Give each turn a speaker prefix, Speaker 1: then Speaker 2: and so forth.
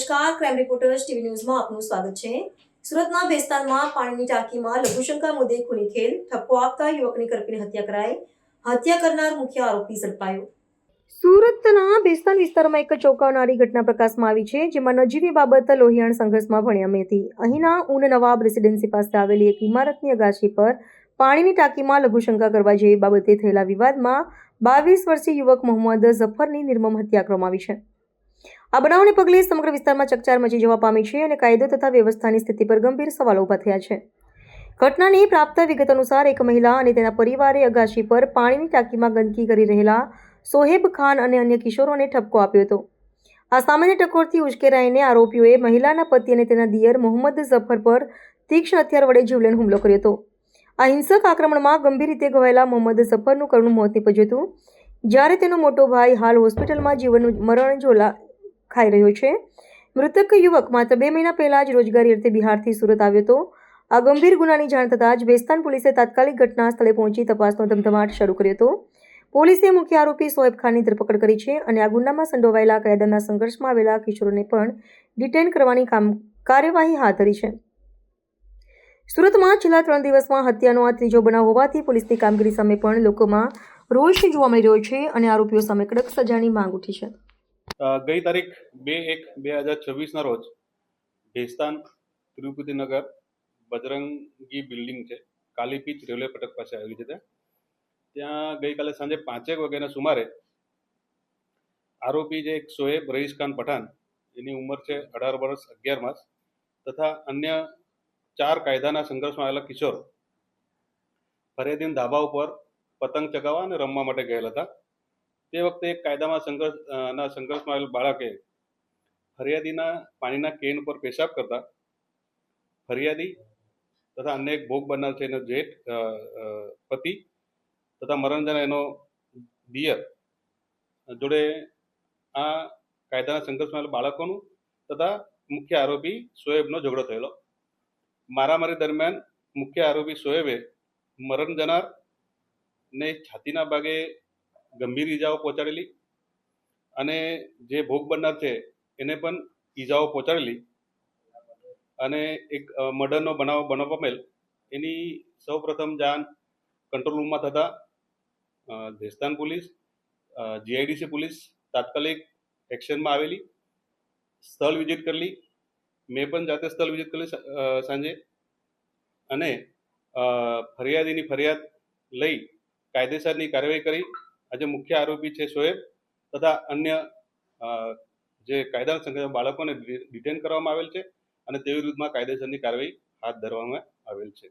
Speaker 1: નમસ્કાર, crime reporters TV ન્યૂઝમાં આપનું સ્વાગત છે। સુરતના ભેસ્તાનમાં પાણીની ટાંકીમાં લઘુશંકા મુદ્દે ખૂની ખેલ, ઠપકો આપતા યુવકની કરપીને હત્યા કરાઈ। હત્યા કરનાર મુખ્ય આરોપી ઝડપાયો। સુરતના ભેસ્તાન વિસ્તારમાં એક ચોંકાવનારી ઘટના પ્રકાશમાં આવી છે, જેમાં નજીવી બાબત લોહિયાણ સંઘર્ષમાં પરિણમી હતી। અહીંના ઊન નવાબ રેસિડેન્સી પાસે આવેલી એક ઇમારતની અગાશી પર પાણીની ટાંકીમાં લઘુશંકા કરવા જેવી બાબતે થયેલા વિવાદમાં 22 વર્ષીય યુવક મોહમ્મદ ઝફરની નિર્મમ હત્યા કરવામાં આવી છે। આ બનાવને પગલે સમગ્ર વિસ્તારમાં ચકચાર મચી જવા પામી છે અને કાયદો તથા વ્યવસ્થાની સ્થિતિ પર ગંભીર સવાલો ઊભા થયા છે। ઘટનાની પ્રાપ્ત વિગત અનુસાર એક મહિલા અને તેના પરિવારે અગાશી પર પાણીની ટાંકીમાં ગંદકી કરી રહેલા સોહેબ ખાન અને અન્ય કિશોરોને ઠપકો આપ્યો હતો। આ સામાન્ય ટકોરથી ઉશ્કેરાઈને આરોપીઓએ મહિલાના પતિ અને તેના દિયર મોહમ્મદ ઝફર પર તીક્ષ્ણ હથિયાર વડે જીવલેણ હુમલો કર્યો હતો। આ હિંસક આક્રમણમાં ગંભીર રીતે ઘવાયેલા મોહમ્મદ ઝફરનું કરુણ મોત નીપજ્યું હતું, જ્યારે તેનો મોટો ભાઈ હાલ હોસ્પિટલમાં જીવન મરણ ઝોલા ખાઈ રહ્યો છે। મૃતક યુવક માત્ર 2 મહિના પહેલા જ રોજગારી અર્થે બિહારથી સુરત આવ્યો હતો। આ ગંભીર ગુનાની જાણ થતાં જ ભેસ્તાન પોલીસે તાત્કાલિક ઘટના સ્થળે પહોંચી તપાસનો ધમધમાટ શરૂ કર્યો હતો। પોલીસે મુખ્ય આરોપી સોહેબ ખાનની ધરપકડ કરી છે અને આ ગુનામાં સંડોવાયેલા કાયદાના સંઘર્ષમાં આવેલા કિશોરોને પણ ડિટેન કરવાની કાર્યવાહી હાથ ધરી છે। સુરતમાં છેલ્લા 3 દિવસમાં હત્યાનો આ ત્રીજો બનાવ હોવાથી પોલીસની કામગીરી સામે પણ લોકોમાં રોષ જોવા મળી રહ્યો છે અને આરોપીઓ સામે કડક સજાની માંગ ઉઠી છે।
Speaker 2: ગઈ તારીખ 2/1/2026ના રોજ ભેસ્તાન તિરુપતિનગર બજરંગી બિલ્ડિંગ છે, કાલીપીચ રેલવે ફાટક પાસે આવી છે। ત્યાં ગઈકાલે સાંજે 5 વાગ્યાના સુમારે આરોપી જે એક શોએબ રઈસ ખાન પઠાણ, એની ઉંમર છે 18 વર્ષ 11 માસ, તથા અન્ય 4 કાયદાના સંઘર્ષમાં આવેલા કિશોર ફરિયાદીના ધાબા ઉપર પતંગ ચગાવવા અને રમવા માટે ગયેલા હતા। તે વખતે એક કાયદામાં સંઘર્ષમાં આવેલ બાળકે ફરિયાદીના પાણીના કેન પર પેશાબ કરતા ફરિયાદી તથા અન્ય એક ભોગ બનનાર છે એનો જેઠ પતિ તથા મરણજન એનો દિયર જોડે આ કાયદાના સંઘર્ષમાં આવેલા બાળકોનું તથા મુખ્ય આરોપી શોએબનો ઝઘડો થયેલો। મારામારી દરમિયાન મુખ્ય આરોપી શોએબે મરણ જનાર ને છાતીના ભાગે ગંભીર ઈજાઓ પહોંચાડેલી અને જે ભોગ બનનાર છે એને પણ ઈજાઓ પહોંચાડેલી અને એક મર્ડરનો બનાવ પામેલ એની સૌપ્રથમ જાણ કંટ્રોલ રૂમમાં થતાં ભેસ્તાન પોલીસ, GIDC પોલીસ તાત્કાલિક એક્શનમાં આવેલી, સ્થળ વિઝિટ કરેલી। મેં પણ જાતે સ્થળ વિઝિટ કરેલી સાંજે અને ફરિયાદીની ફરિયાદ લઈ કાયદેસરની કાર્યવાહી કરી। આજે મુખ્ય આરોપી છે શોએબ તથા અન્ય જે કાયદાના સંઘર્ષમાં બાળકોને ડિટેન કરવામાં આવેલ છે અને તે વિરુદ્ધમાં કાયદેસરની કાર્યવાહી હાથ ધરવામાં આવેલ છે।